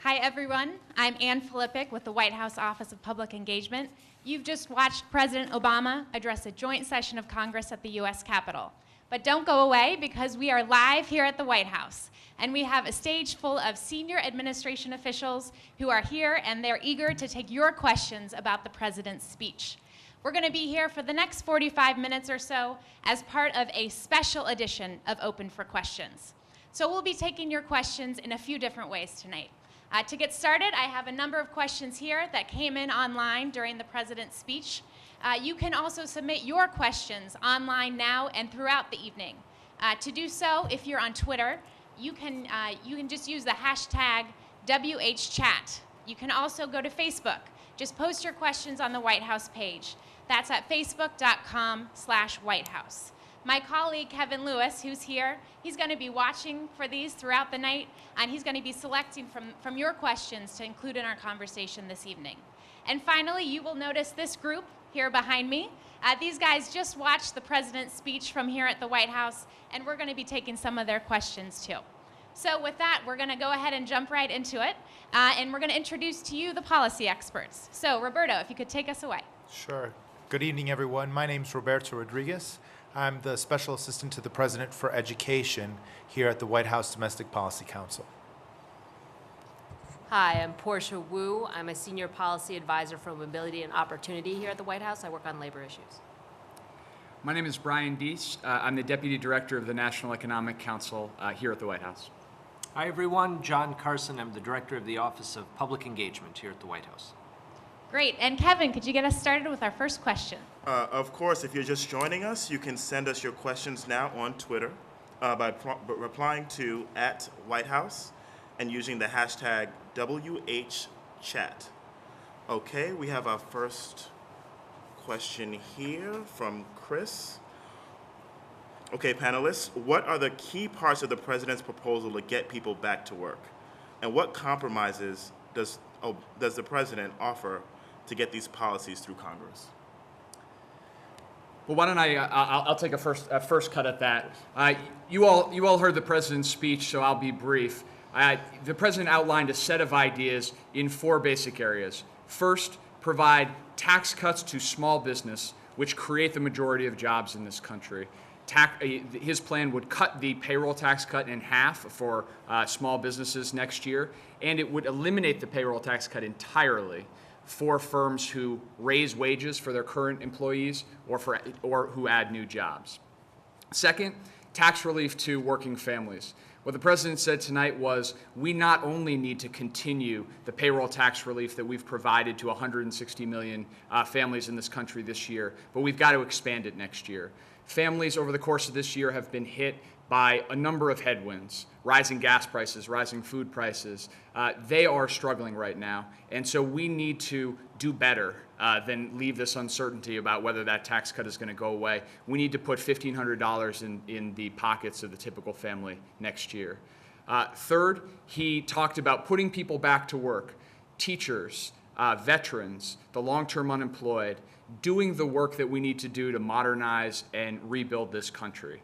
Hi, everyone. I'm Ann Filippic with the White House Office of Public Engagement. You've just watched President Obama address a joint session of Congress at the U.S. Capitol. But don't go away because we are live here at the White House. And we have a stage full of senior administration officials who are here, and they're eager to take your questions about the president's speech. We're going to be here for the next 45 minutes or so as part of a special edition of Open for Questions. So we'll be taking your questions in a few different ways tonight. To get started, I have a number of questions here that came in online during the president's speech. You can also submit your questions online now and throughout the evening. To do so, if you're on Twitter, you can just use the hashtag WHChat. You can also go to Facebook. Just post your questions on the White House page. That's at facebook.com/White House. My colleague, Kevin Lewis, who's here, he's going to be watching for these throughout the night, and he's going to be selecting from your questions to include in our conversation this evening. And finally, you will notice this group here behind me. These guys just watched the president's speech from here at the White House, and we're going to be taking some of their questions too. So with that, we're going to go ahead and jump right into it, and we're going to introduce to you the policy experts. So Roberto, if you could take us away. Sure. Good evening, everyone. My name is Roberto Rodriguez. I'm the Special Assistant to the President for Education here at the White House Domestic Policy Council. Hi, I'm Portia Wu. I'm a Senior Policy Advisor for Mobility and Opportunity here at the White House. I work on labor issues. My name is Brian Deese. I'm the Deputy Director of the National Economic Council here at the White House. Hi, everyone. John Carson. I'm the Director of the Office of Public Engagement here at the White House. Great. And Kevin, could you get us started with our first question? Of course, if you're just joining us, you can send us your questions now on Twitter by replying to @WhiteHouse and using the hashtag WHChat. Okay, we have our first question here from Chris. Okay, panelists, what are the key parts of the president's proposal to get people back to work? And what compromises does the president offer to get these policies through Congress? Well, why don't I'll take a first cut at that. You all heard the president's speech, so I'll be brief. The president outlined a set of ideas in 4 basic areas. First, provide tax cuts to small business, which create the majority of jobs in this country. His plan would cut the payroll tax cut in half for small businesses next year, and it would eliminate the payroll tax cut entirely for firms who raise wages for their current employees or who add new jobs. Second, tax relief to working families. What the president said tonight was we not only need to continue the payroll tax relief that we've provided to 160 million families in this country this year, but we've got to expand it next year. Families over the course of this year have been hit by a number of headwinds, rising gas prices, rising food prices. They are struggling right now, and so we need to do better than leave this uncertainty about whether that tax cut is going to go away. We need to put $1,500 in the pockets of the typical family next year. Third, he talked about putting people back to work, teachers, veterans, the long-term unemployed, doing the work that we need to do to modernize and rebuild this country.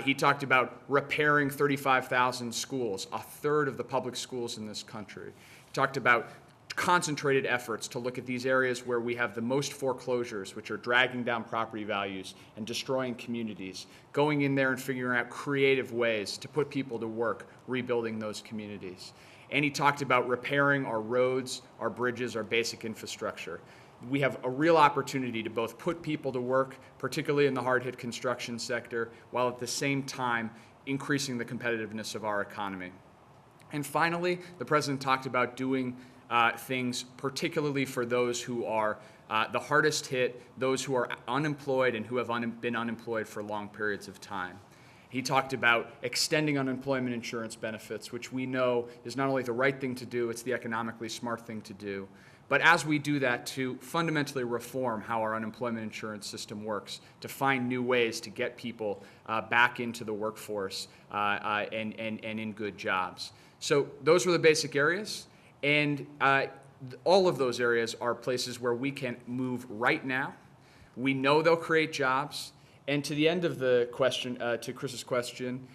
He talked about repairing 35,000 schools, a third of the public schools in this country. He talked about concentrated efforts to look at these areas where we have the most foreclosures, which are dragging down property values and destroying communities, going in there and figuring out creative ways to put people to work rebuilding those communities. And he talked about repairing our roads, our bridges, our basic infrastructure. We have a real opportunity to both put people to work, particularly in the hard-hit construction sector, while at the same time increasing the competitiveness of our economy. And finally, the president talked about doing things particularly for those who are the hardest hit, those who are unemployed and who have been unemployed for long periods of time. He talked about extending unemployment insurance benefits, which we know is not only the right thing to do, it's the economically smart thing to do. But as we do that, to fundamentally reform how our unemployment insurance system works, to find new ways to get people back into the workforce and in good jobs. So those were the basic areas, and all of those areas are places where we can move right now. We know they'll create jobs, and to the end of the question, to Chris's question,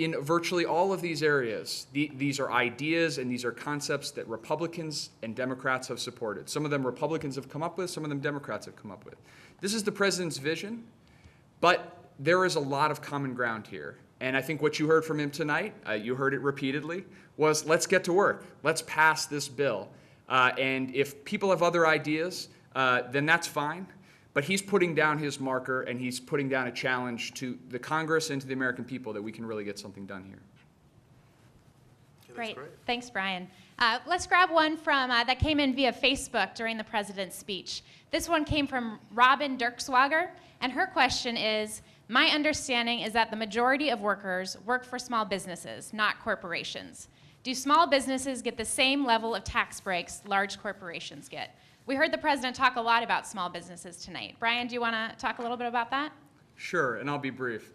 in virtually all of these areas, these are ideas and these are concepts that Republicans and Democrats have supported. Some of them Republicans have come up with, some of them Democrats have come up with. This is the president's vision, but there is a lot of common ground here. And I think what you heard from him tonight, you heard it repeatedly, was let's get to work. Let's pass this bill. And if people have other ideas, then that's fine. But he's putting down his marker, and he's putting down a challenge to the Congress and to the American people that we can really get something done here. Great. Thanks, Brian. Let's grab one from that came in via Facebook during the president's speech. This one came from Robin Dirkswager, and her question is, my understanding is that the majority of workers work for small businesses, not corporations. Do small businesses get the same level of tax breaks large corporations get? We heard the president talk a lot about small businesses tonight. Brian, do you want to talk a little bit about that? Sure, and I'll be brief.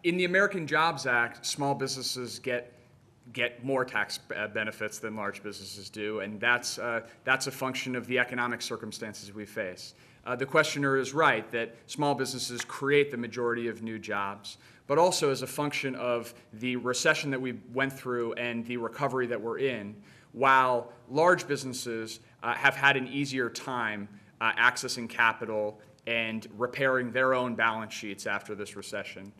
In the American Jobs Act, small businesses get more tax benefits than large businesses do, and that's a function of the economic circumstances we face. The questioner is right that small businesses create the majority of new jobs, but also as a function of the recession that we went through and the recovery that we're in, while large businesses have had an easier time accessing capital and repairing their own balance sheets after this recession.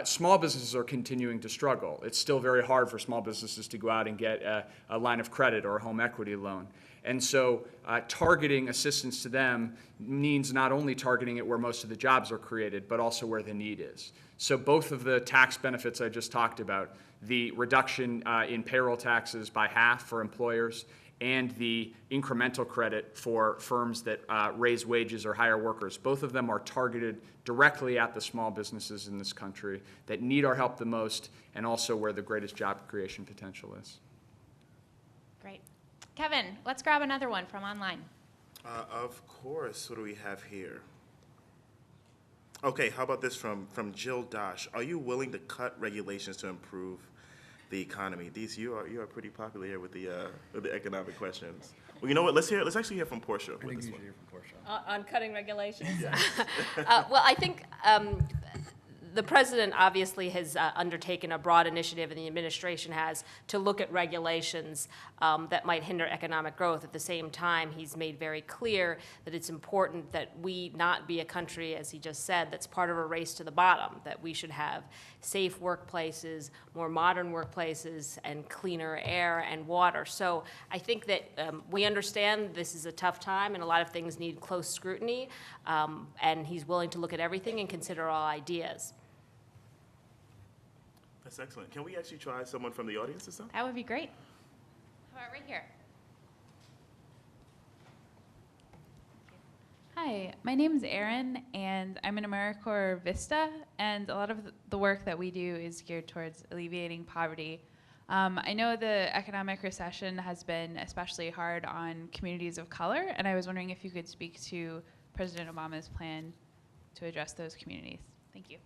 Small businesses are continuing to struggle. It's still very hard for small businesses to go out and get a line of credit or a home equity loan. And so targeting assistance to them means not only targeting it where most of the jobs are created, but also where the need is. So both of the tax benefits I just talked about, the reduction in payroll taxes by half for employers and the incremental credit for firms that raise wages or hire workers, both of them are targeted directly at the small businesses in this country that need our help the most and also where the greatest job creation potential is. Great. Kevin, let's grab another one from online. Of course. What do we have here? Okay, how about this from Jill Dosh? Are you willing to cut regulations to improve the economy? You are pretty popular here with the economic questions. Well, you know what? Let's actually hear from Portia. I think you should hear from Portia. On cutting regulations? Well, I think the president obviously has undertaken a broad initiative, and the administration has, to look at regulations that might hinder economic growth. At the same time, he's made very clear that it's important that we not be a country, as he just said, that's part of a race to the bottom, that we should have safe workplaces, more modern workplaces, and cleaner air and water. So I think that we understand this is a tough time, and a lot of things need close scrutiny, and he's willing to look at everything and consider all ideas. That's excellent. Can we actually try someone from the audience this time? That would be great. How about right here? Hi, my name is Erin, and I'm in AmeriCorps Vista, and a lot of the work that we do is geared towards alleviating poverty. I know the economic recession has been especially hard on communities of color, and I was wondering if you could speak to President Obama's plan to address those communities. Thank you.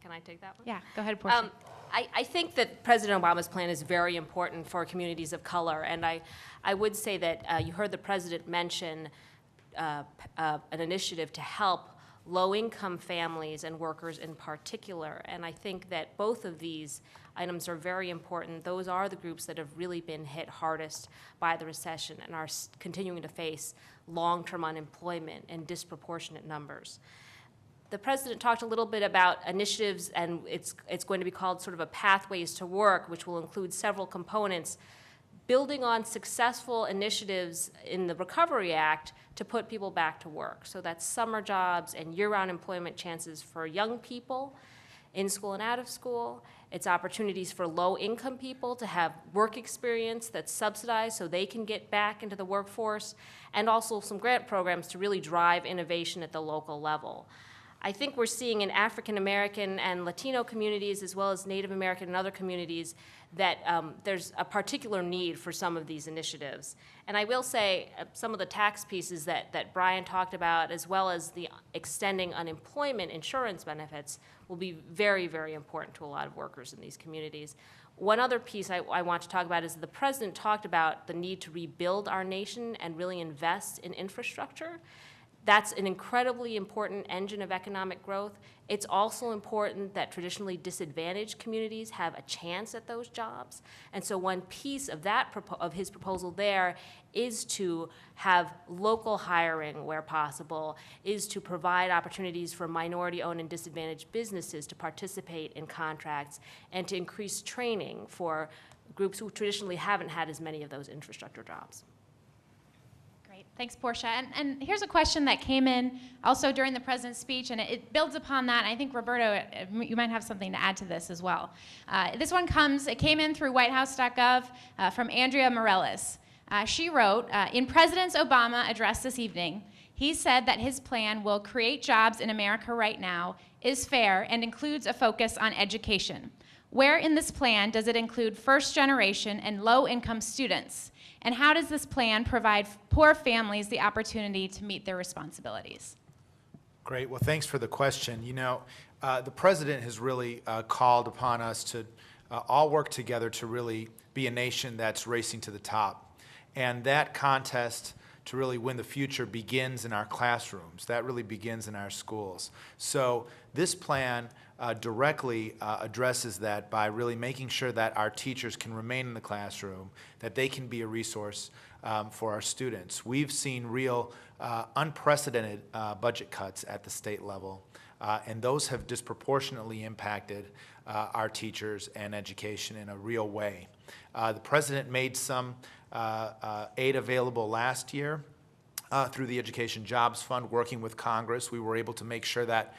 Can I take that one? Yeah, go ahead, Portia. I think that President Obama's plan is very important for communities of color, and I would say that you heard the president mention an initiative to help low-income families and workers in particular, and I think that both of these items are very important. Those are the groups that have really been hit hardest by the recession and are continuing to face long-term unemployment in disproportionate numbers. The president talked a little bit about initiatives, and it's going to be called sort of a Pathways to Work, which will include several components, building on successful initiatives in the Recovery Act to put people back to work. So that's summer jobs and year-round employment chances for young people in school and out of school. It's opportunities for low-income people to have work experience that's subsidized so they can get back into the workforce, and also some grant programs to really drive innovation at the local level. I think we're seeing in African American and Latino communities, as well as Native American and other communities, that there's a particular need for some of these initiatives. And I will say some of the tax pieces that Brian talked about, as well as the extending unemployment insurance benefits, will be very, very important to a lot of workers in these communities. One other piece I want to talk about is the president talked about the need to rebuild our nation and really invest in infrastructure. That's an incredibly important engine of economic growth. It's also important that traditionally disadvantaged communities have a chance at those jobs. And so one piece of that of his proposal there is to have local hiring where possible, is to provide opportunities for minority-owned and disadvantaged businesses to participate in contracts, and to increase training for groups who traditionally haven't had as many of those infrastructure jobs. Great, thanks, Portia. And here's a question that came in also during the president's speech, and it builds upon that. I think, Roberto, you might have something to add to this as well. This one it came in through whitehouse.gov from Andrea Morales. She wrote, in President Obama's address this evening, he said that his plan will create jobs in America right now, is fair, and includes a focus on education. Where in this plan does it include first-generation and low-income students? And how does this plan provide poor families the opportunity to meet their responsibilities? Great. Well, thanks for the question. You know, the president has really called upon us to all work together to really be a nation that's racing to the top. And that contest to really win the future begins in our classrooms. That really begins in our schools. So this plan directly addresses that by really making sure that our teachers can remain in the classroom, that they can be a resource for our students. We've seen real unprecedented budget cuts at the state level, and those have disproportionately impacted our teachers and education in a real way. The president made some aid available last year through the Education Jobs Fund. Working with Congress, we were able to make sure that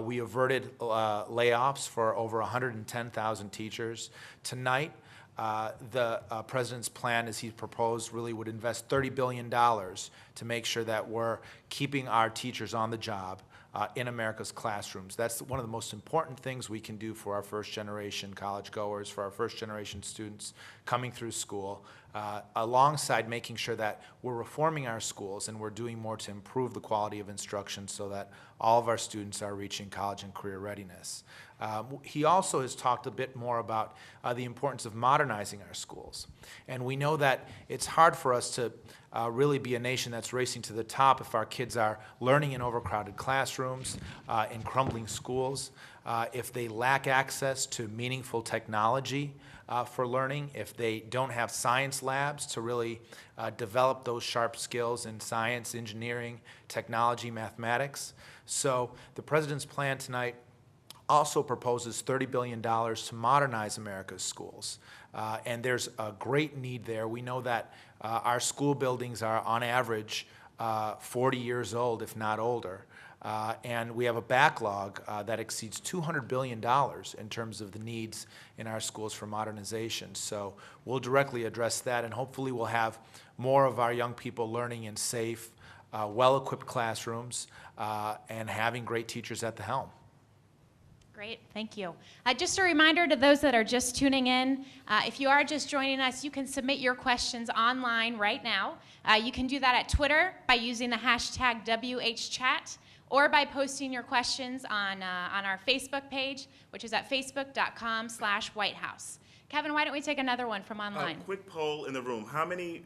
we averted layoffs for over 110,000 teachers. Tonight, the president's plan, as he proposed, really would invest $30 billion to make sure that we're keeping our teachers on the job in America's classrooms. That's one of the most important things we can do for our first-generation college goers, for our first-generation students coming through school, alongside making sure that we're reforming our schools and we're doing more to improve the quality of instruction so that all of our students are reaching college and career readiness. He also has talked a bit more about the importance of modernizing our schools. And we know that it's hard for us to really be a nation that's racing to the top if our kids are learning in overcrowded classrooms, in crumbling schools, if they lack access to meaningful technology for learning, if they don't have science labs to really develop those sharp skills in science, engineering, technology, mathematics. So the president's plan tonight also proposes $30 billion to modernize America's schools. And there's a great need there. We know that our school buildings are, on average, 40 years old, if not older. And we have a backlog that exceeds $200 billion in terms of the needs in our schools for modernization. So we'll directly address that, and hopefully we'll have more of our young people learning in safe, well-equipped classrooms and having great teachers at the helm. Great, thank you. Just a reminder to those that are just tuning in, if you are just joining us, you can submit your questions online right now. You can do that at Twitter by using the hashtag WHChat, or by posting your questions on our Facebook page, which is at facebook.com/Whitehouse. Kevin, why don't we take another one from online? Quick poll in the room. How many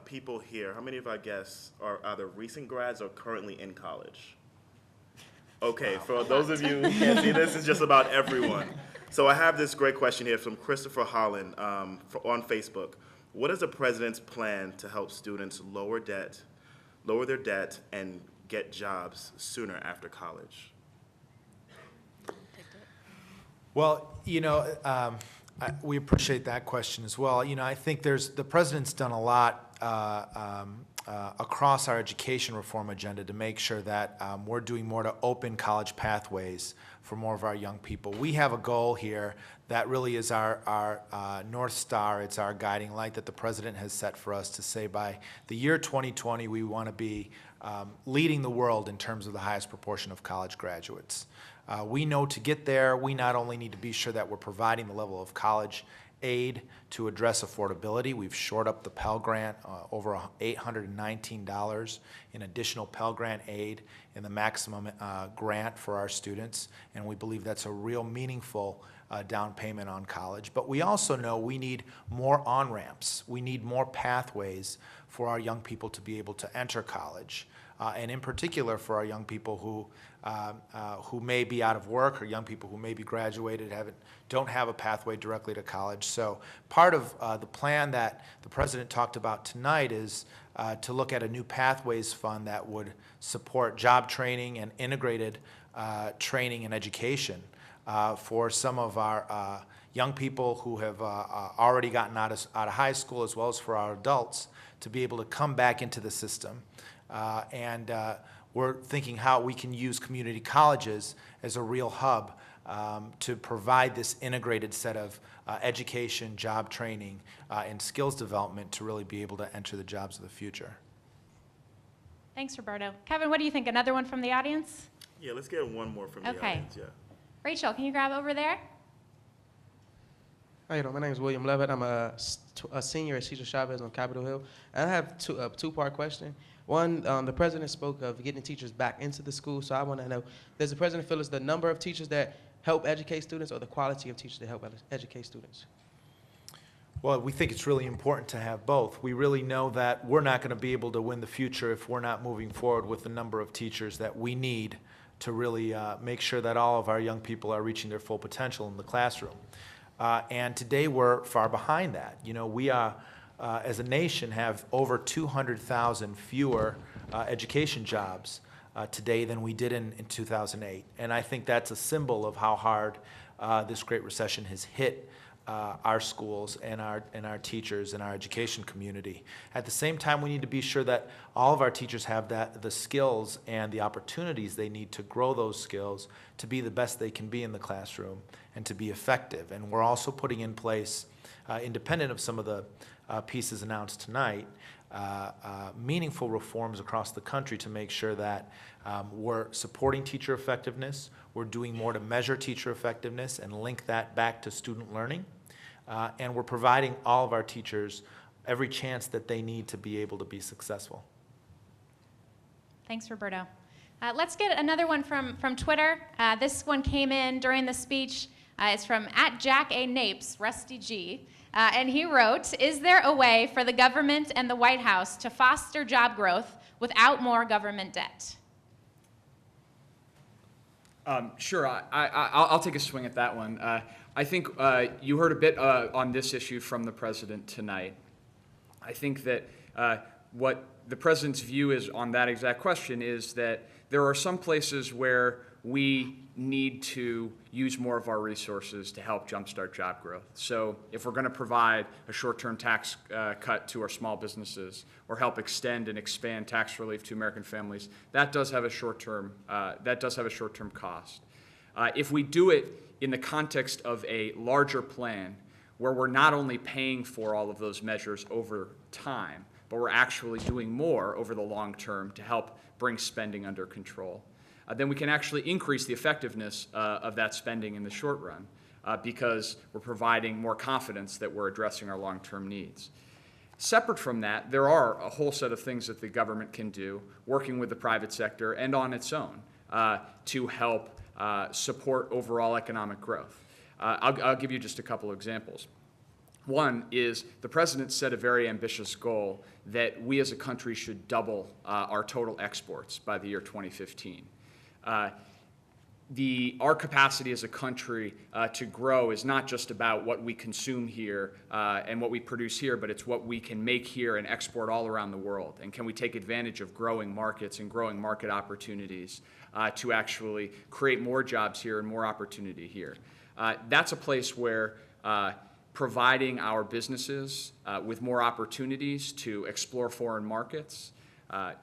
people here, how many of our guests are either recent grads or currently in college? Okay, for those of you who can't see this, it's just about everyone. So I have this great question here from Christopher Holland on Facebook. What is the president's plan to help students lower their debt, and get jobs sooner after college? Well, you know, we appreciate that question as well. You know, I think the president's done a lot across our education reform agenda to make sure that we're doing more to open college pathways for more of our young people. We have a goal here that really is our North Star. It's our guiding light that the president has set for us to say by the year 2020, we want to be leading the world in terms of the highest proportion of college graduates. We know to get there, we not only need to be sure that we're providing the level of college aid to address affordability. We've shored up the Pell Grant, over $819 in additional Pell Grant aid in the maximum grant for our students, and we believe that's a real meaningful down payment on college. But we also know we need more on-ramps. We need more pathways for our young people to be able to enter college. and in particular for our young people who may be out of work, or young people who may be graduated, don't have a pathway directly to college. So part of the plan that the President talked about tonight is to look at a new Pathways Fund that would support job training and integrated training and education for some of our young people who have already gotten out of high school, as well as for our adults, to be able to come back into the system. We're thinking how we can use community colleges as a real hub to provide this integrated set of education, job training, and skills development to really be able to enter the jobs of the future. Thanks, Roberto. Kevin, what do you think? Another one from the audience? Yeah, let's get one more from the Okay. audience. Yeah. Rachel, can you grab over there? How you doing? My name is William Levitt. I'm a senior at Cesar Chavez on Capitol Hill. And I have a two-part question. One, the president spoke of getting teachers back into the school, so I want to know, does the president feel it's the number of teachers that help educate students or the quality of teachers that help educate students? Well, we think it's really important to have both. We really know that we're not going to be able to win the future if we're not moving forward with the number of teachers that we need to really make sure that all of our young people are reaching their full potential in the classroom. And today we're far behind that. You know, we are, as a nation, have over 200,000 fewer education jobs today than we did in 2008. And I think that's a symbol of how hard this Great Recession has hit our schools and our teachers and our education community. At the same time, we need to be sure that all of our teachers have the skills and the opportunities they need to grow those skills to be the best they can be in the classroom and to be effective. And we're also putting in place, independent of some of the pieces announced tonight, meaningful reforms across the country to make sure that we're supporting teacher effectiveness, we're doing more to measure teacher effectiveness and link that back to student learning, and we're providing all of our teachers every chance that they need to be able to be successful. Thanks, Roberto. Let's get another one from Twitter. This one came in during the speech. It's from @JackANapes, Rusty G. And he wrote, "Is there a way for the government and the White House to foster job growth without more government debt?" Sure, I'll take a swing at that one. I think you heard a bit on this issue from the president tonight. I think that what the president's view is on that exact question is that there are some places where we need to use more of our resources to help jumpstart job growth. So if we're going to provide a short-term tax cut to our small businesses or help extend and expand tax relief to American families, that does have a short-term cost. If we do it in the context of a larger plan where we're not only paying for all of those measures over time, but we're actually doing more over the long term to help bring spending under control, then we can actually increase the effectiveness of that spending in the short run because we're providing more confidence that we're addressing our long-term needs. Separate from that, there are a whole set of things that the government can do, working with the private sector and on its own, to help support overall economic growth. I'll give you just a couple examples. One is the president set a very ambitious goal that we as a country should double our total exports by the year 2015. Our capacity as a country to grow is not just about what we consume here and what we produce here, but it's what we can make here and export all around the world. And can we take advantage of growing markets and growing market opportunities to actually create more jobs here and more opportunity here? That's a place where providing our businesses with more opportunities to explore foreign markets,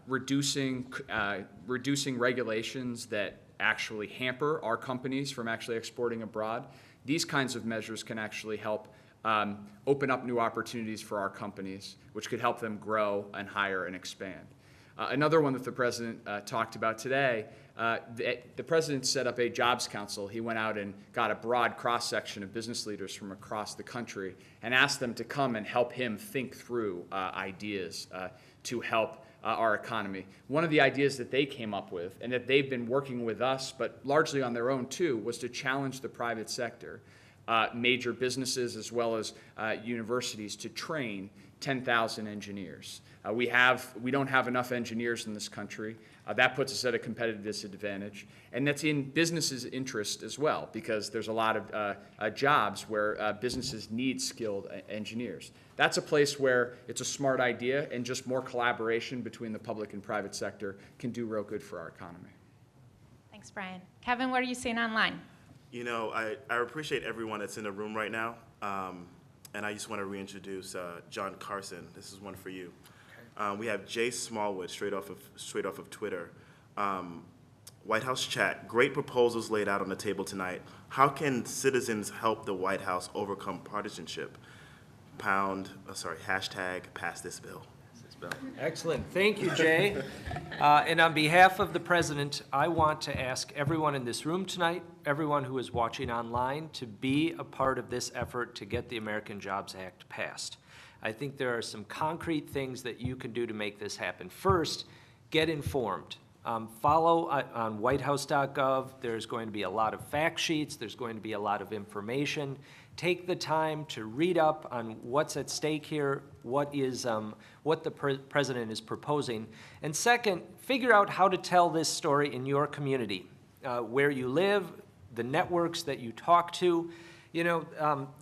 reducing regulations that actually hamper our companies from actually exporting abroad. These kinds of measures can actually help open up new opportunities for our companies, which could help them grow and hire and expand. Another one that the president talked about today, the president set up a jobs council. He went out and got a broad cross-section of business leaders from across the country and asked them to come and help him think through ideas to help our economy. One of the ideas that they came up with, and that they've been working with us, but largely on their own too, was to challenge the private sector, major businesses as well as universities, to train 10,000 engineers. We don't have enough engineers in this country. That puts us at a competitive disadvantage. And that's in businesses' interest as well, because there's a lot of jobs where businesses need skilled engineers. That's a place where it's a smart idea, and just more collaboration between the public and private sector can do real good for our economy. Thanks, Brian. Kevin, what are you seeing online? You know, I appreciate everyone that's in the room right now. And I just want to reintroduce John Carson. This is one for you. We have Jay Smallwood, straight off of Twitter. White House chat, great proposals laid out on the table tonight. How can citizens help the White House overcome partisanship? Hashtag pass this bill. Excellent. Thank you, Jay. And on behalf of the President, I want to ask everyone in this room tonight, everyone who is watching online, to be a part of this effort to get the American Jobs Act passed. I think there are some concrete things that you can do to make this happen. First, get informed. Follow on whitehouse.gov. There's going to be a lot of fact sheets. There's going to be a lot of information. Take the time to read up on what's at stake here, what the President is proposing. And second, figure out how to tell this story in your community, where you live, the networks that you talk to. You know,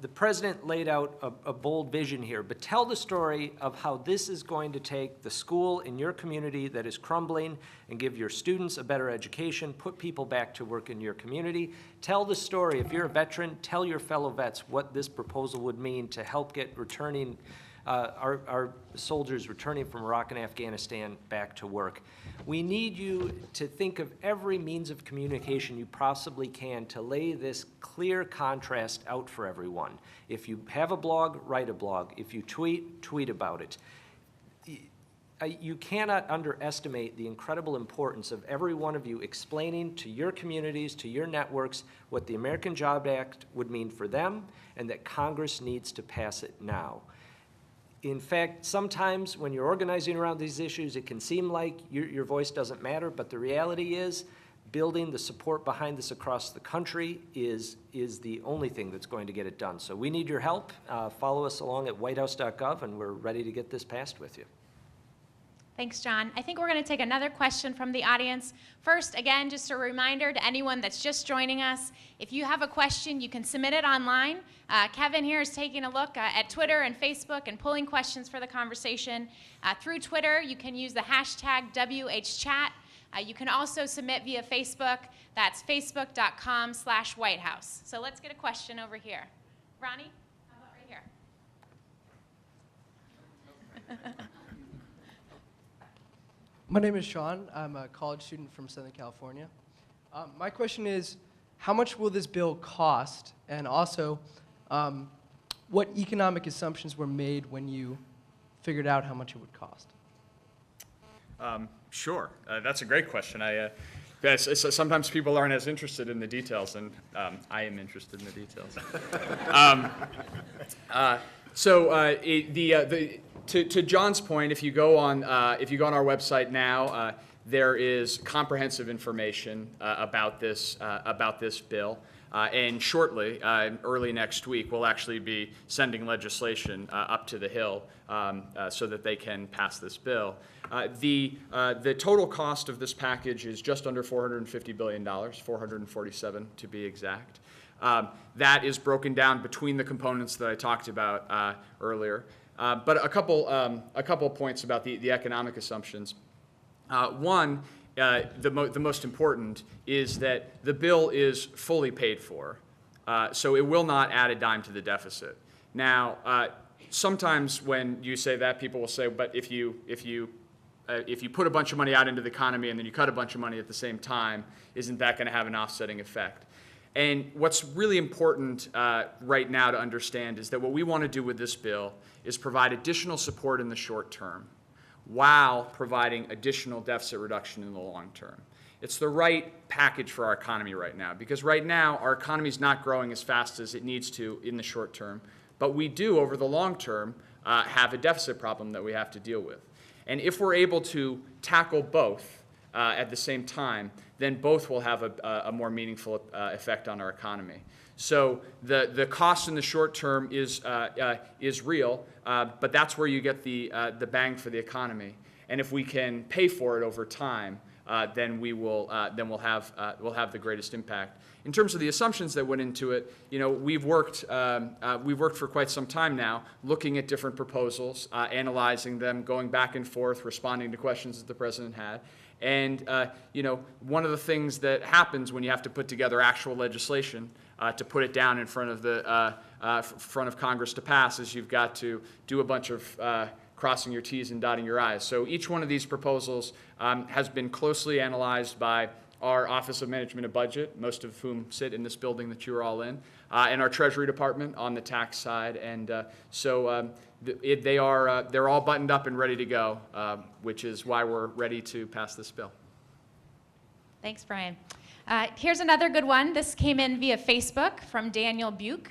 the President laid out a bold vision here, but tell the story of how this is going to take the school in your community that is crumbling and give your students a better education, put people back to work in your community. Tell the story. If you're a veteran, tell your fellow vets what this proposal would mean to help get our soldiers returning from Iraq and Afghanistan back to work. We need you to think of every means of communication you possibly can to lay this clear contrast out for everyone. If you have a blog, write a blog. If you tweet about it. You cannot underestimate the incredible importance of every one of you explaining to your communities, to your networks, what the American Jobs Act would mean for them, and that Congress needs to pass it now. In fact, sometimes when you're organizing around these issues, it can seem like your voice doesn't matter, but the reality is building the support behind this across the country is the only thing that's going to get it done. So we need your help. Follow us along at whitehouse.gov, and we're ready to get this passed with you. Thanks, John. I think we're going to take another question from the audience. First, again, just a reminder to anyone that's just joining us, if you have a question, you can submit it online. Kevin here is taking a look at Twitter and Facebook and pulling questions for the conversation. Through Twitter, you can use the hashtag WHChat. You can also submit via Facebook. That's facebook.com/White House. So let's get a question over here. Ronnie, how about right here? My name is Sean. I'm a college student from Southern California. My question is, how much will this bill cost? And also, what economic assumptions were made when you figured out how much it would cost? Sure. That's a great question. Sometimes people aren't as interested in the details, and I am interested in the details. To John's point, if you go on our website now, there is comprehensive information about this bill. And shortly, early next week, we'll actually be sending legislation up to the Hill so that they can pass this bill. The total cost of this package is just under $450 billion, 447 to be exact. That is broken down between the components that I talked about earlier. But a couple points about the economic assumptions. One, the most important is that the bill is fully paid for, so it will not add a dime to the deficit. Now, sometimes when you say that, people will say, but if you put a bunch of money out into the economy and then you cut a bunch of money at the same time, isn't that going to have an offsetting effect? And what's really important right now to understand is that what we want to do with this bill is provide additional support in the short term while providing additional deficit reduction in the long term. It's the right package for our economy right now, because right now our economy is not growing as fast as it needs to in the short term, but we do over the long term have a deficit problem that we have to deal with. And if we're able to tackle both, at the same time, then both will have a more meaningful effect on our economy. So the cost in the short term is real, but that's where you get the bang for the economy. And if we can pay for it over time, then we'll have the greatest impact. In terms of the assumptions that went into it, we've worked for quite some time now, looking at different proposals, analyzing them, going back and forth, responding to questions that the president had. And one of the things that happens when you have to put together actual legislation to put it down in front of Congress to pass is you've got to do a bunch of crossing your T's and dotting your I's. So each one of these proposals has been closely analyzed by our Office of Management and Budget, most of whom sit in this building that you're all in, and our Treasury Department on the tax side. And they're all buttoned up and ready to go, which is why we're ready to pass this bill. Thanks, Brian. Here's another good one. This came in via Facebook from Daniel Buke,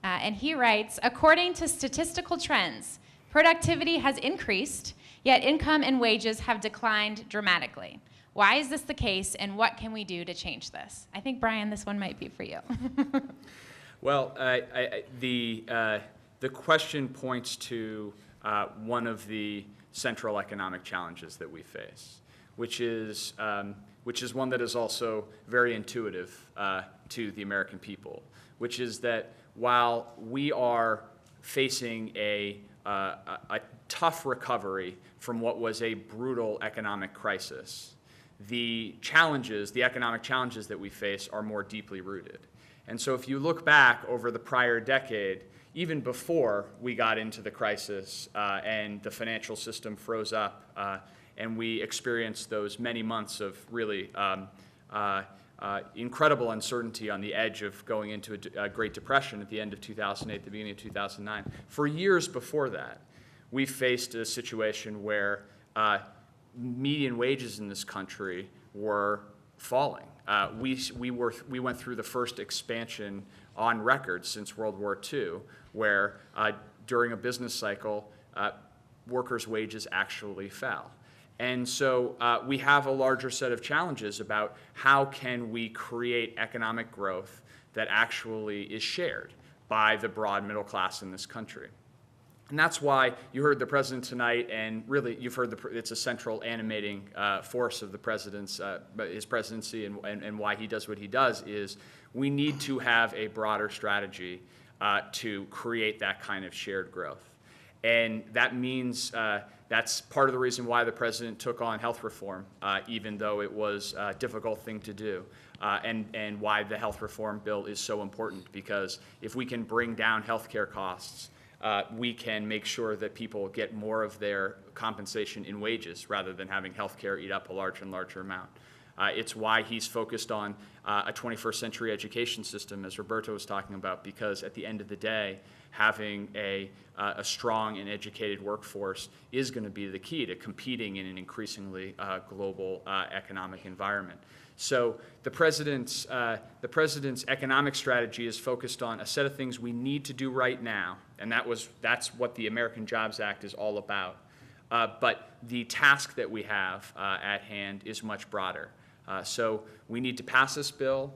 and he writes, according to statistical trends, productivity has increased, yet income and wages have declined dramatically. Why is this the case, and what can we do to change this? I think, Brian, this one might be for you. Well, the question points to one of the central economic challenges that we face, which is one that is also very intuitive to the American people, which is that while we are facing a tough recovery from what was a brutal economic crisis, the economic challenges that we face are more deeply rooted. And so if you look back over the prior decade, even before we got into the crisis and the financial system froze up and we experienced those many months of really incredible uncertainty on the edge of going into a Great Depression at the end of 2008, the beginning of 2009. For years before that, we faced a situation where median wages in this country were falling. We went through the first expansion on record since World War II, where during a business cycle, workers' wages actually fell. And so we have a larger set of challenges about how can we create economic growth that actually is shared by the broad middle class in this country. And that's why you heard the president tonight, and really you've heard it's a central animating force of the president's his presidency and why he does what he does is we need to have a broader strategy to create that kind of shared growth. And that means that's part of the reason why the president took on health reform, even though it was a difficult thing to do, and why the health reform bill is so important, because if we can bring down health care costs, we can make sure that people get more of their compensation in wages rather than having health care eat up a larger and larger amount. It's why he's focused on a 21st century education system, as Roberto was talking about, because at the end of the day, having a strong and educated workforce is going to be the key to competing in an increasingly global economic environment. So the president's economic strategy is focused on a set of things we need to do right now, and that's what the American Jobs Act is all about. But the task that we have at hand is much broader. So we need to pass this bill.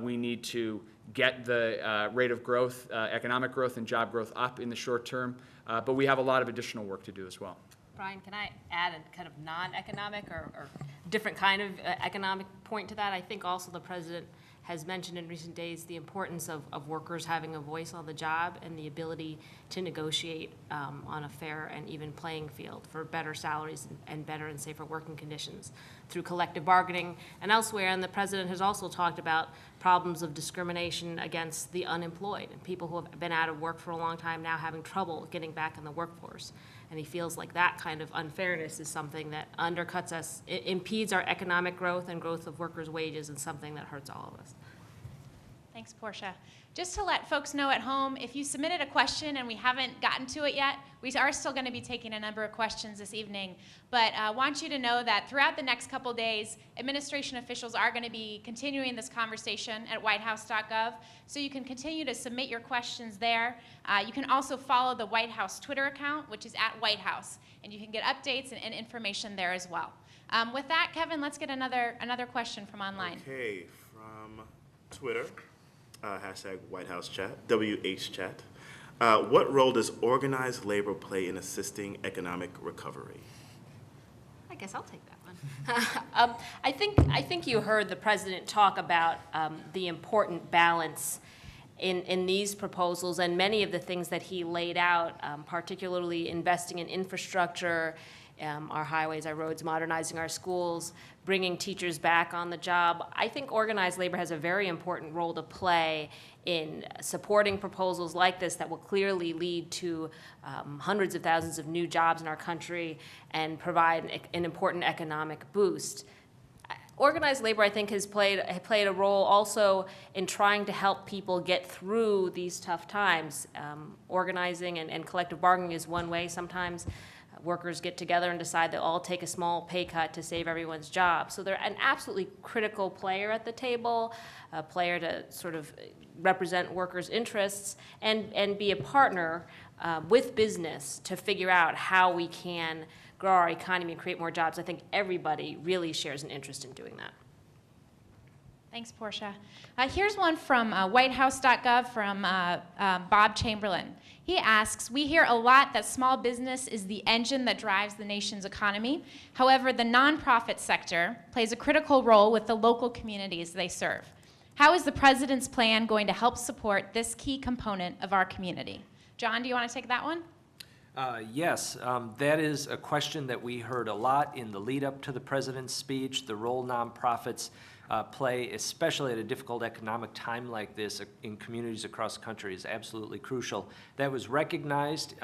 We need to get the rate of growth, economic growth and job growth up in the short term, but we have a lot of additional work to do as well. Brian, can I add a kind of non-economic or different kind of economic point to that? I think also the president has mentioned in recent days the importance of workers having a voice on the job and the ability to negotiate on a fair and even playing field for better salaries and better and safer working conditions through collective bargaining and elsewhere. And the president has also talked about problems of discrimination against the unemployed and people who have been out of work for a long time now having trouble getting back in the workforce. And he feels like that kind of unfairness is something that undercuts us, it impedes our economic growth and growth of workers' wages, and something that hurts all of us. Thanks, Portia. Just to let folks know at home, if you submitted a question and we haven't gotten to it yet, we are still going to be taking a number of questions this evening. But I want you to know that throughout the next couple days, administration officials are going to be continuing this conversation at whitehouse.gov. So you can continue to submit your questions there. You can also follow the White House Twitter account, which is @WhiteHouse, and you can get updates and information there as well. With that, Kevin, let's get another question from online. Okay, from Twitter, hashtag White House Chat, WH Chat. What role does organized labor play in assisting economic recovery? I guess I'll take that one. I think you heard the president talk about the important balance in these proposals and many of the things that he laid out, particularly investing in infrastructure, our highways, our roads, modernizing our schools, bringing teachers back on the job. I think organized labor has a very important role to play in supporting proposals like this that will clearly lead to hundreds of thousands of new jobs in our country and provide an important economic boost. Organized labor, I think, has played a role also in trying to help people get through these tough times. Organizing and collective bargaining is one way. Sometimes workers get together and decide they'll all take a small pay cut to save everyone's job. So they're an absolutely critical player at the table, a player to sort of represent workers' interests and be a partner with business to figure out how we can grow our economy and create more jobs. I think everybody really shares an interest in doing that. Thanks, Portia. Here's one from whitehouse.gov from Bob Chamberlain. He asks, we hear a lot that small business is the engine that drives the nation's economy. However, the nonprofit sector plays a critical role with the local communities they serve. How is the president's plan going to help support this key component of our community? John, do you want to take that one? Yes, that is a question that we heard a lot in the lead up to the president's speech. The role nonprofits play, especially at a difficult economic time like this in communities across the country, is absolutely crucial. That was recognized,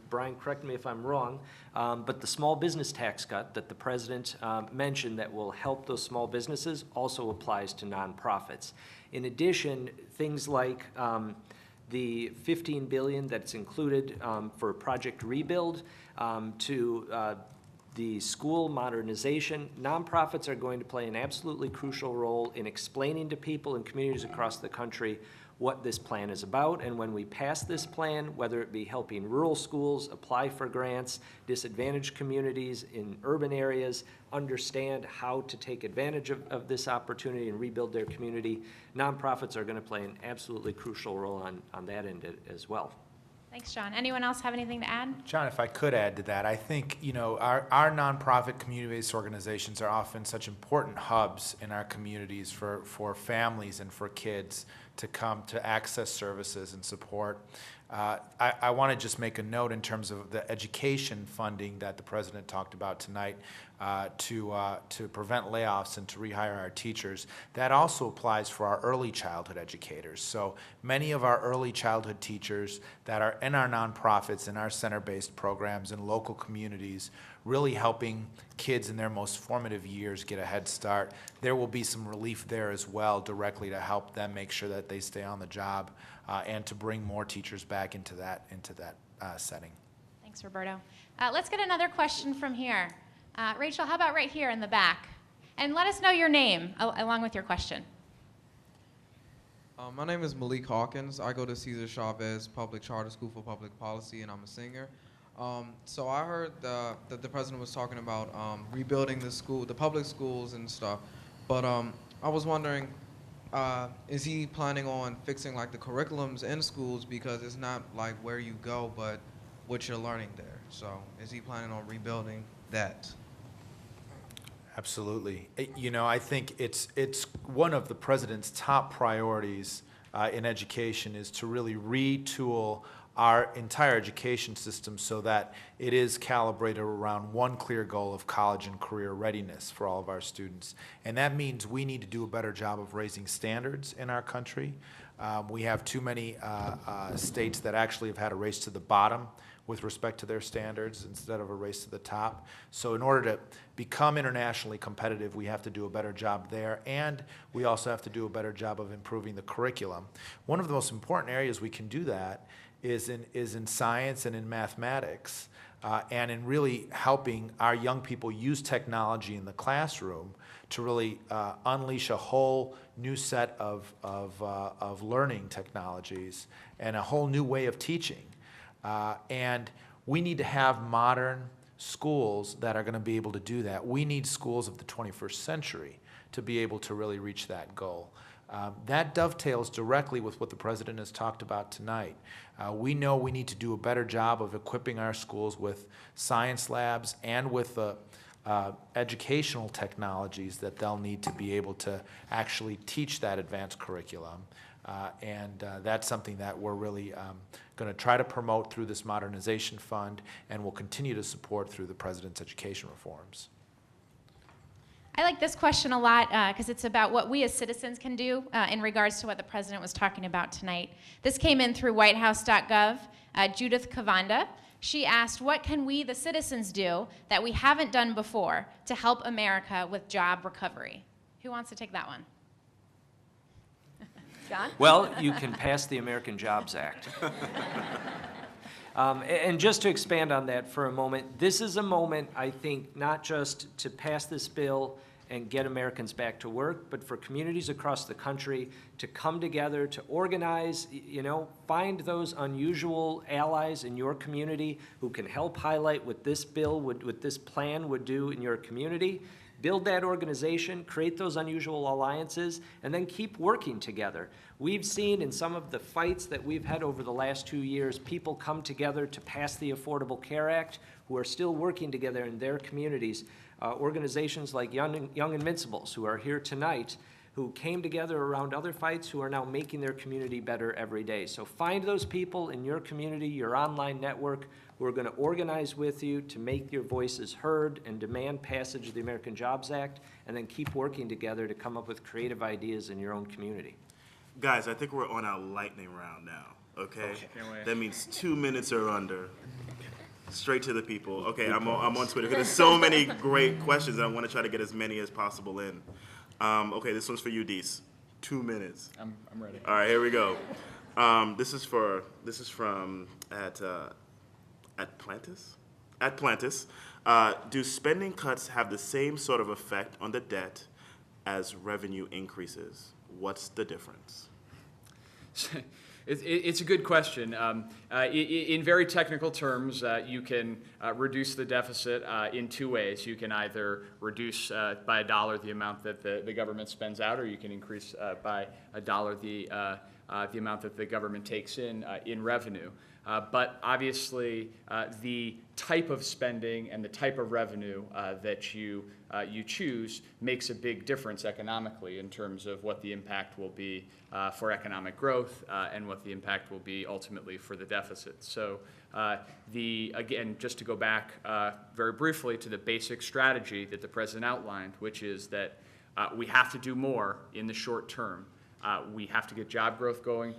Brian, correct me if I'm wrong, but the small business tax cut that the president mentioned that will help those small businesses also applies to nonprofits. In addition, things like the $15 billion that's included for Project Rebuild to the school modernization, nonprofits are going to play an absolutely crucial role in explaining to people in communities across the country what this plan is about. And when we pass this plan, whether it be helping rural schools apply for grants, disadvantaged communities in urban areas understand how to take advantage of this opportunity and rebuild their community, nonprofits are going to play an absolutely crucial role on that end as well. Thanks, John. Anyone else have anything to add? John, if I could add to that, I think, our nonprofit community-based organizations are often such important hubs in our communities for families and for kids to come to access services and support. I want to just make a note in terms of the education funding that the president talked about tonight to prevent layoffs and to rehire our teachers. That also applies for our early childhood educators. So many of our early childhood teachers that are in our nonprofits, in our center-based programs in local communities, really helping kids in their most formative years get a head start. There will be some relief there as well directly to help them make sure that they stay on the job and to bring more teachers back into that setting. Thanks, Roberto. Let's get another question from here. Rachel, how about right here in the back? And let us know your name along with your question. My name is Malik Hawkins. I go to Cesar Chavez Public Charter School for Public Policy, and I'm a singer. So I heard that the president was talking about rebuilding the public schools and stuff. But I was wondering, is he planning on fixing like the curriculums in schools, because it's not like where you go, but what you're learning there? So is he planning on rebuilding that? Absolutely. I think it's one of the president's top priorities in education is to really retool our entire education system so that it is calibrated around one clear goal of college and career readiness for all of our students. And that means we need to do a better job of raising standards in our country. We have too many states that actually have had a race to the bottom with respect to their standards instead of a race to the top. So in order to become internationally competitive, we have to do a better job there, and we also have to do a better job of improving the curriculum. One of the most important areas we can do that is in science and in mathematics, and in really helping our young people use technology in the classroom to really unleash a whole new set of learning technologies and a whole new way of teaching. And we need to have modern schools that are going to be able to do that. We need schools of the 21st century to be able to really reach that goal. That dovetails directly with what the president has talked about tonight. We know we need to do a better job of equipping our schools with science labs and with the educational technologies that they'll need to be able to actually teach that advanced curriculum. That's something that we're really going to try to promote through this modernization fund and will continue to support through the president's education reforms. I like this question a lot because it's about what we as citizens can do in regards to what the president was talking about tonight. This came in through whitehouse.gov. Judith Kavanda, she asked, what can we, the citizens, do that we haven't done before to help America with job recovery? Who wants to take that one? John? Well, you can pass the American Jobs Act. And just to expand on that for a moment, this is a moment, I think, not just to pass this bill and get Americans back to work, but for communities across the country to come together, to organize, find those unusual allies in your community who can help highlight what this bill what this plan would do in your community. Build that organization, create those unusual alliances, and then keep working together. We've seen in some of the fights that we've had over the last 2 years, people come together to pass the Affordable Care Act who are still working together in their communities. Organizations like Young Invincibles, who are here tonight, who came together around other fights, who are now making their community better every day. So find those people in your community, your online network, who are going to organize with you to make your voices heard and demand passage of the American Jobs Act, and then keep working together to come up with creative ideas in your own community. Guys, I think we're on our lightning round now, okay? Can't wait. That means 2 minutes or under. Straight to the people. Okay, I'm on Twitter. There's so many great questions, and I want to try to get as many as possible in. Okay, this one's for you, Dees. 2 minutes. I'm ready. All right, here we go. This is from at Plantis. At Plantis, do spending cuts have the same sort of effect on the debt as revenue increases? What's the difference? It's a good question. In very technical terms, you can reduce the deficit in two ways. You can either reduce by $1 the amount that the government spends out, or you can increase by $1 the amount that the government takes in revenue. But obviously, the type of spending and the type of revenue that you choose makes a big difference economically in terms of what the impact will be for economic growth and what the impact will be ultimately for the deficit. So again, just to go back very briefly to the basic strategy that the president outlined, which is that we have to do more in the short term. We have to get job growth going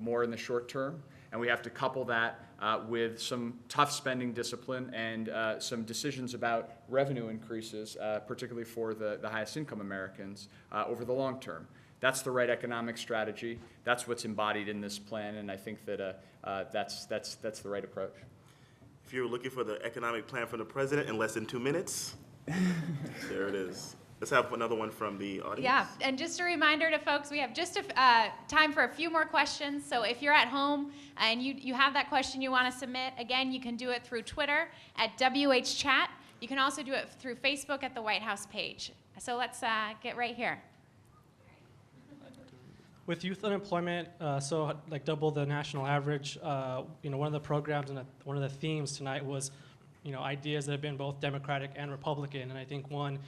more in the short term. And we have to couple that with some tough spending discipline and some decisions about revenue increases, particularly for the highest income Americans over the long term. That's the right economic strategy. That's what's embodied in this plan, and I think that that's the right approach. If you're looking for the economic plan from the president in less than 2 minutes, there it is. Let's have another one from the audience. Yeah, and just a reminder to folks, we have just time for a few more questions. So if you're at home and you have that question you want to submit, again, you can do it through Twitter at WHChat. You can also do it through Facebook at the White House page. So let's get right here. With youth unemployment, so like double the national average, one of the programs and one of the themes tonight was, ideas that have been both Democratic and Republican, and I think one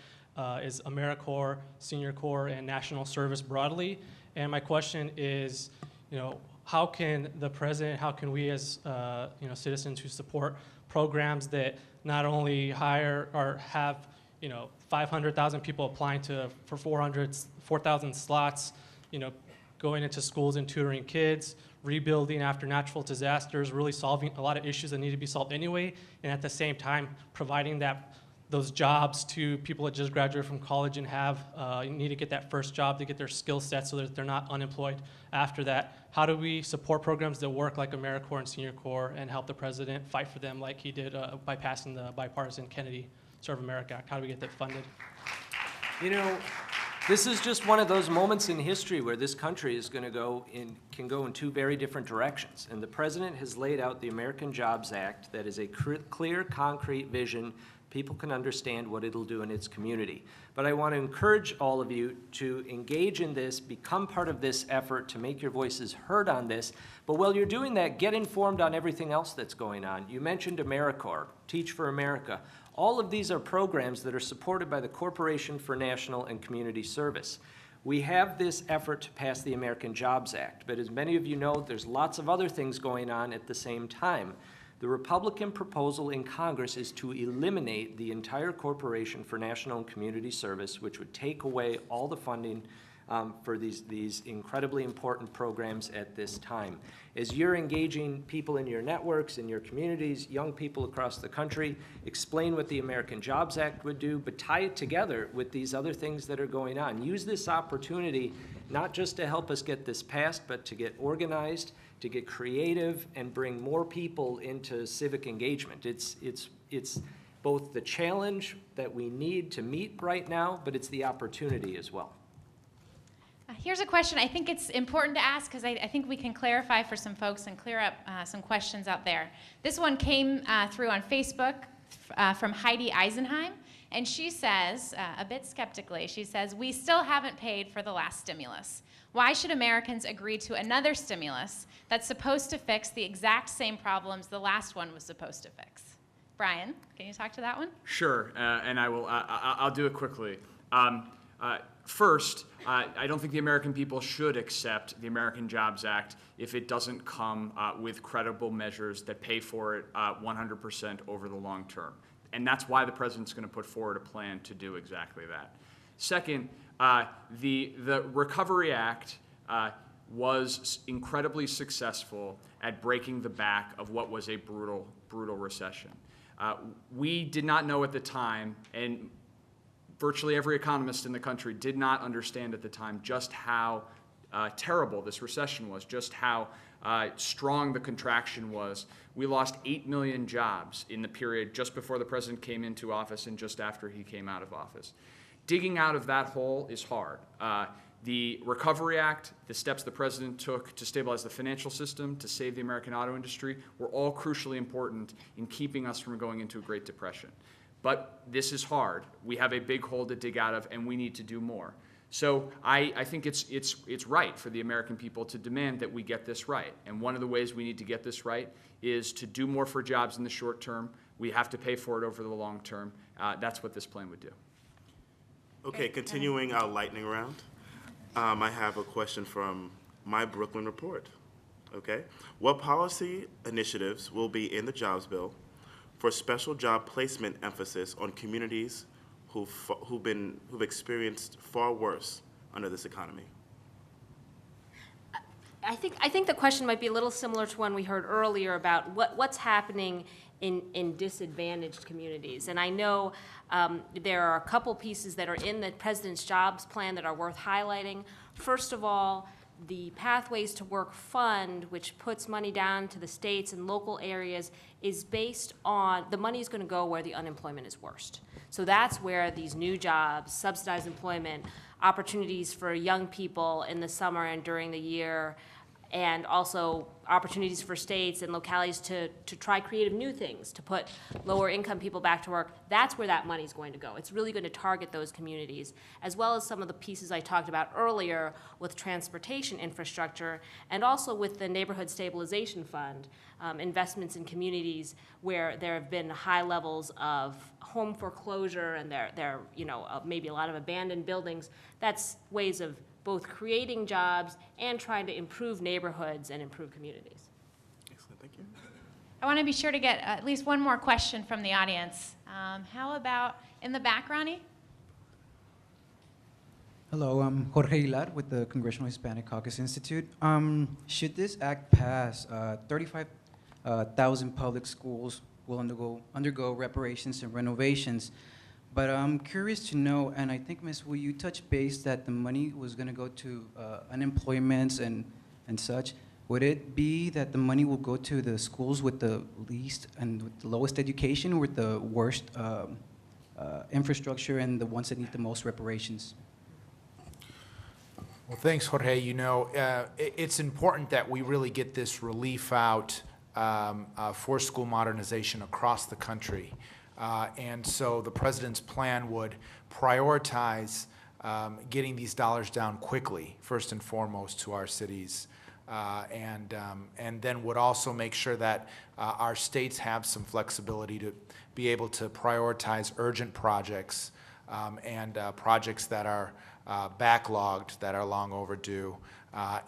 is AmeriCorps, Senior Corps, and National Service broadly. And my question is, how can the president, how can we as citizens who support programs that not only hire or have 500,000 people applying for 4,000 slots, going into schools and tutoring kids, rebuilding after natural disasters, really solving a lot of issues that need to be solved anyway, and at the same time providing those jobs to people that just graduated from college and need to get that first job to get their skill set so that they're not unemployed after that. How do we support programs that work like AmeriCorps and Senior Corps and help the president fight for them like he did by passing the bipartisan Kennedy Serve America Act? How do we get that funded? This is just one of those moments in history where this country is going to can go in two very different directions. And the president has laid out the American Jobs Act that is a clear, concrete vision. People can understand what it'll do in its community. But I want to encourage all of you to engage in this, become part of this effort to make your voices heard on this. But while you're doing that, get informed on everything else that's going on. You mentioned AmeriCorps, Teach for America. All of these are programs that are supported by the Corporation for National and Community Service. We have this effort to pass the American Jobs Act, but as many of you know, there's lots of other things going on at the same time. The Republican proposal in Congress is to eliminate the entire Corporation for National and Community Service, which would take away all the funding for these incredibly important programs at this time. As you're engaging people in your networks, in your communities, young people across the country, explain what the American Jobs Act would do, but tie it together with these other things that are going on. Use this opportunity not just to help us get this passed, but to get organized, to get creative, and bring more people into civic engagement. It's both the challenge that we need to meet right now, but it's the opportunity as well. Here's a question I think it's important to ask because I think we can clarify for some folks and clear up some questions out there. This one came through on Facebook from Heidi Eisenheim, and she says, a bit skeptically, she says, "We still haven't paid for the last stimulus. Why should Americans agree to another stimulus that's supposed to fix the exact same problems the last one was supposed to fix?" Brian, can you talk to that one? Sure, and I will. I'll do it quickly. First, I don't think the American people should accept the American Jobs Act if it doesn't come with credible measures that pay for it 100% over the long term. And that's why the president's going to put forward a plan to do exactly that. Second, the Recovery Act was incredibly successful at breaking the back of what was a brutal recession. We did not know at the time, and virtually every economist in the country did not understand at the time just how terrible this recession was, just how strong the contraction was. We lost 8 million jobs in the period just before the president came into office and just after he came out of office. Digging out of that hole is hard. The Recovery Act, the steps the president took to stabilize the financial system, to save the American auto industry, were all crucially important in keeping us from going into a Great Depression. But this is hard. We have a big hole to dig out of, and we need to do more. So I think it's right for the American people to demand that we get this right. And one of the ways we need to get this right is to do more for jobs in the short term. We have to pay for it over the long term. That's what this plan would do. Okay, continuing our lightning round. I have a question from My Brooklyn Report. Okay, what policy initiatives will be in the jobs bill for special job placement emphasis on communities who've experienced far worse under this economy? I think the question might be a little similar to one we heard earlier about what's happening in disadvantaged communities. And I know there are a couple pieces that are in the President's Jobs Plan that are worth highlighting. First of all, the Pathways to Work Fund, which puts money down to the states and local areas, is based on, the money is going to go where the unemployment is worst. So that's where these new jobs, subsidized employment, opportunities for young people in the summer and during the year, and also opportunities for states and localities to try creative new things, to put lower income people back to work. That's where that money is going to go. It's really going to target those communities, as well as some of the pieces I talked about earlier with transportation infrastructure, and also with the Neighborhood Stabilization Fund, investments in communities where there have been high levels of home foreclosure and there maybe a lot of abandoned buildings. That's ways of both creating jobs and trying to improve neighborhoods and improve communities. Excellent, thank you. I want to be sure to get at least one more question from the audience. How about in the back, Ronnie? Hello, I'm Jorge Hilar with the Congressional Hispanic Caucus Institute. Should this act pass, 35,000 public schools will undergo reparations and renovations. But I'm curious to know, and I think, Ms. Wu, you touched base that the money was going to go to unemployment and such. Would it be that the money will go to the schools with the least and with the lowest education, or with the worst infrastructure and the ones that need the most reparations? Well, thanks, Jorge. You know, it's important that we really get this relief out for school modernization across the country. And so the president's plan would prioritize getting these dollars down quickly, first and foremost, to our cities. And then would also make sure that our states have some flexibility to be able to prioritize urgent projects and projects that are backlogged, that are long overdue,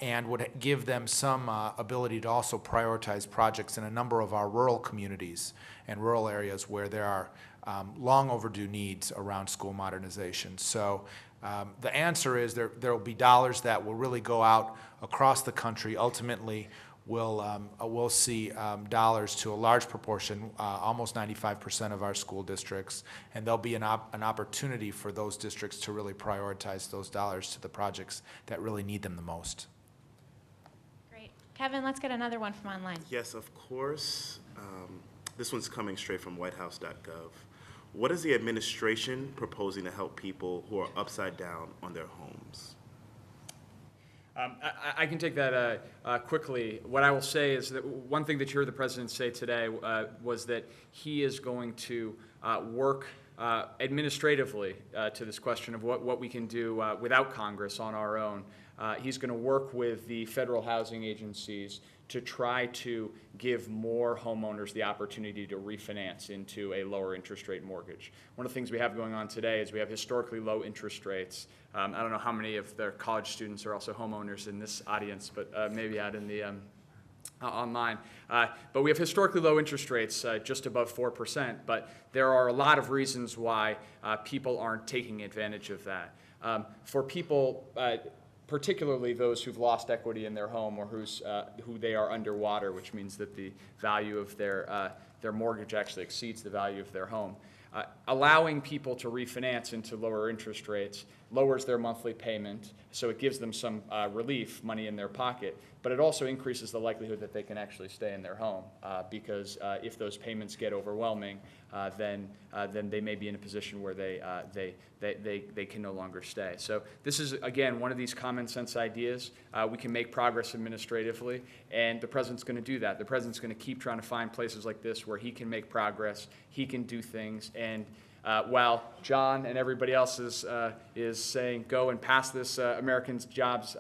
and would give them some ability to also prioritize projects in a number of our rural communities and rural areas where there are long overdue needs around school modernization. So the answer is there will be dollars that will really go out across the country. Ultimately, we'll see dollars to a large proportion, almost 95% of our school districts, and there'll be an opportunity for those districts to really prioritize those dollars to the projects that really need them the most. Great. Kevin, let's get another one from online. Yes, of course. This one's coming straight from whitehouse.gov. What is the administration proposing to help people who are upside down on their homes? I can take that quickly. What I will say is that one thing that you heard the president say today was that he is going to work administratively to this question of what we can do without Congress on our own. He's going to work with the federal housing agencies to try to give more homeowners the opportunity to refinance into a lower interest rate mortgage. One of the things we have going on today is we have historically low interest rates. I don't know how many of their college students are also homeowners in this audience, but maybe out in the online. But we have historically low interest rates, just above 4%, but there are a lot of reasons why people aren't taking advantage of that. For people, particularly those who've lost equity in their home or who they are underwater, which means that the value of their mortgage actually exceeds the value of their home. Allowing people to refinance into lower interest rates lowers their monthly payment, so it gives them some relief, money in their pocket, but it also increases the likelihood that they can actually stay in their home because if those payments get overwhelming, then they may be in a position where they can no longer stay. So this is, again, one of these common sense ideas. We can make progress administratively, and the president's going to do that. The president's going to keep trying to find places like this where he can make progress, he can do things, and while John and everybody else is saying go and pass this Americans Jobs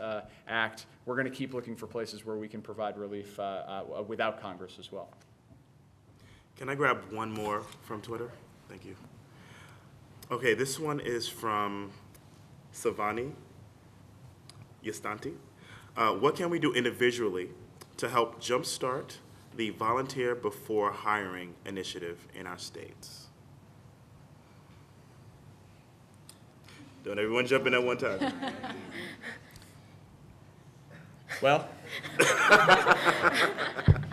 Act, we're going to keep looking for places where we can provide relief without Congress as well. Can I grab one more from Twitter? Thank you. Okay, this one is from Savani Yastanti. What can we do individually to help jumpstart the volunteer before hiring initiative in our states? Don't everyone jump in at one time. Well,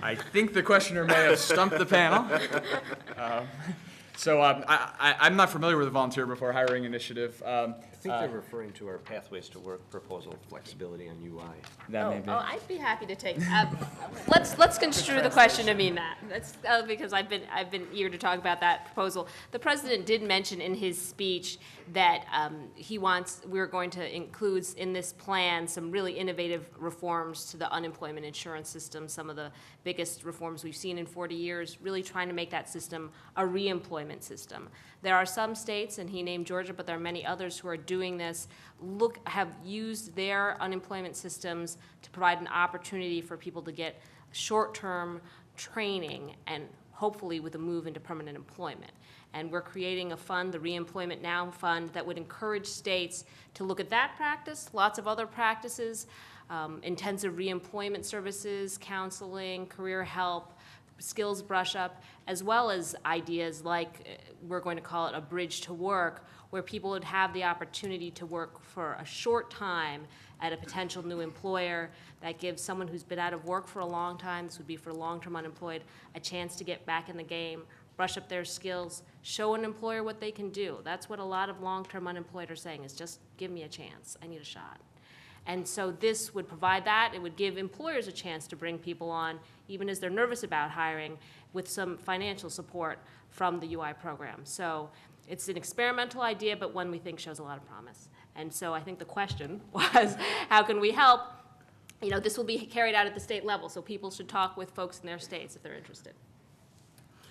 I think the questioner may have stumped the panel. So I'm not familiar with the Volunteer Before Hiring Initiative. I think they're referring to our Pathways to Work proposal, flexibility on UI. That may be. I'd be happy to take. Let's construe the question to mean that. That's because I've been eager to talk about that proposal. The president did mention in his speech that we're going to include in this plan some really innovative reforms to the unemployment insurance system. Some of the biggest reforms we've seen in 40 years, really trying to make that system a reemployment system. There are some states, and he named Georgia, but there are many others who are doing this, have used their unemployment systems to provide an opportunity for people to get short-term training and hopefully with a move into permanent employment. And we're creating a fund, the Reemployment Now Fund, that would encourage states to look at that practice, lots of other practices, intensive reemployment services, counseling, career help, skills brush up, as well as ideas like, we're going to call it a bridge to work, where people would have the opportunity to work for a short time at a potential new employer that gives someone who's been out of work for a long time, this would be for long-term unemployed, a chance to get back in the game, brush up their skills, show an employer what they can do. That's what a lot of long-term unemployed are saying, is just give me a chance, I need a shot. And so this would provide that. It would give employers a chance to bring people on, even as they're nervous about hiring, with some financial support from the UI program. So it's an experimental idea, but one we think shows a lot of promise. And so I think the question was, how can we help? You know, this will be carried out at the state level, so people should talk with folks in their states if they're interested.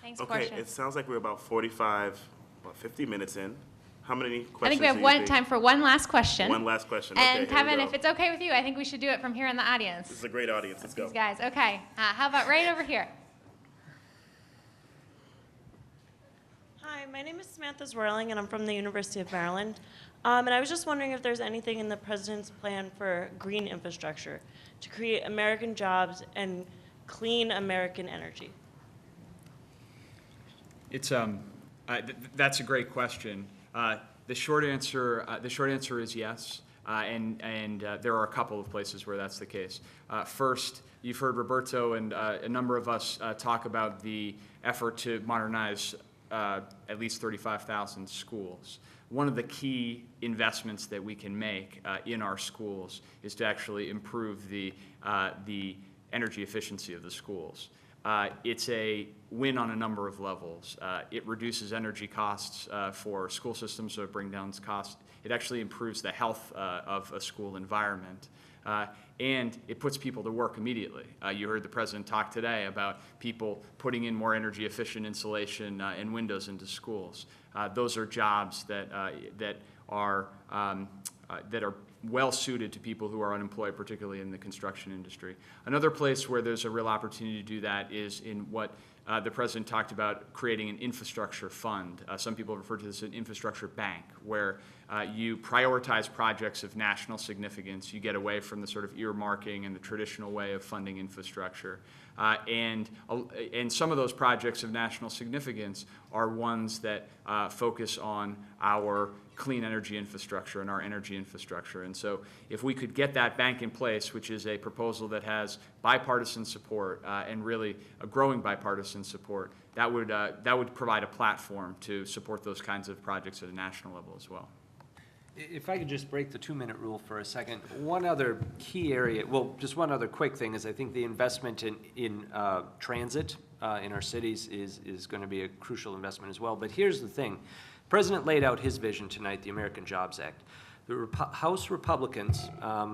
Thanks, Okay, Portia. it sounds like we're about 50 minutes in. How many questions I think we have do you think? time for one last question. One last question. Okay, And here we Kevin, go. if it's okay with you, I think we should do it from here in the This audience. is a great audience. Let's go. These guys, okay. How about right over here? Hi, my name is Samantha Zwirling, and I'm from the University of Maryland. And I was just wondering if there's anything in the president's plan for green infrastructure to create American jobs and clean American energy. It's that's a great question. The short answer is yes, and there are a couple of places where that's the case. First, you've heard Roberto and a number of us talk about the effort to modernize at least 35,000 schools. One of the key investments that we can make in our schools is to actually improve the energy efficiency of the schools. It's a win on a number of levels. It reduces energy costs for school systems, so it brings down costs. It actually improves the health of a school environment. And it puts people to work immediately. You heard the president talk today about people putting in more energy efficient insulation and windows into schools. Those are jobs that are well suited to people who are unemployed, particularly in the construction industry. Another place where there's a real opportunity to do that is in what the president talked about, creating an infrastructure fund. Some people refer to this as an infrastructure bank, where you prioritize projects of national significance. You get away from the sort of earmarking and the traditional way of funding infrastructure. And some of those projects of national significance are ones that focus on our clean energy infrastructure and our energy infrastructure. And so if we could get that bank in place, which is a proposal that has bipartisan support and really a growing bipartisan support, that would provide a platform to support those kinds of projects at a national level as well. If I could just break the 2-minute rule for a second. One other key area, well, just one other quick thing is I think the investment in transit in our cities is going to be a crucial investment as well. But here's the thing. The President laid out his vision tonight, the American Jobs Act. The House Republicans,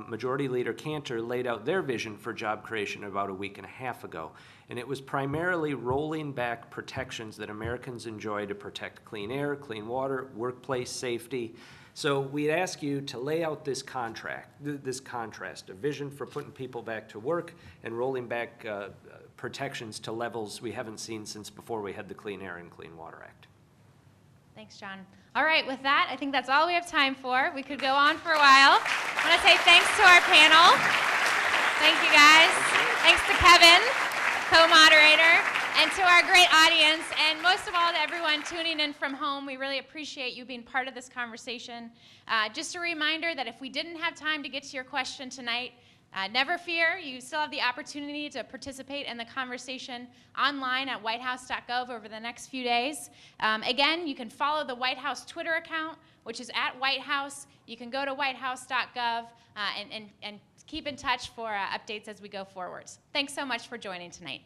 Majority Leader Cantor, laid out their vision for job creation about a week and a half ago. And it was primarily rolling back protections that Americans enjoy to protect clean air, clean water, workplace safety. So we'd ask you to lay out this contrast, a vision for putting people back to work and rolling back protections to levels we haven't seen since before we had the Clean Air and Clean Water Act. Thanks, John. All right, with that, I think that's all we have time for. We could go on for a while. I want to say thanks to our panel. Thank you, guys. Thanks to Kevin, co-moderator, and to our great audience, and most of all to everyone tuning in from home. We really appreciate you being part of this conversation. Just a reminder that if we didn't have time to get to your question tonight, never fear, you still have the opportunity to participate in the conversation online at whitehouse.gov over the next few days. Again, you can follow the White House Twitter account, which is @WhiteHouse. You can go to whitehouse.gov and keep in touch for updates as we go forwards. Thanks so much for joining tonight.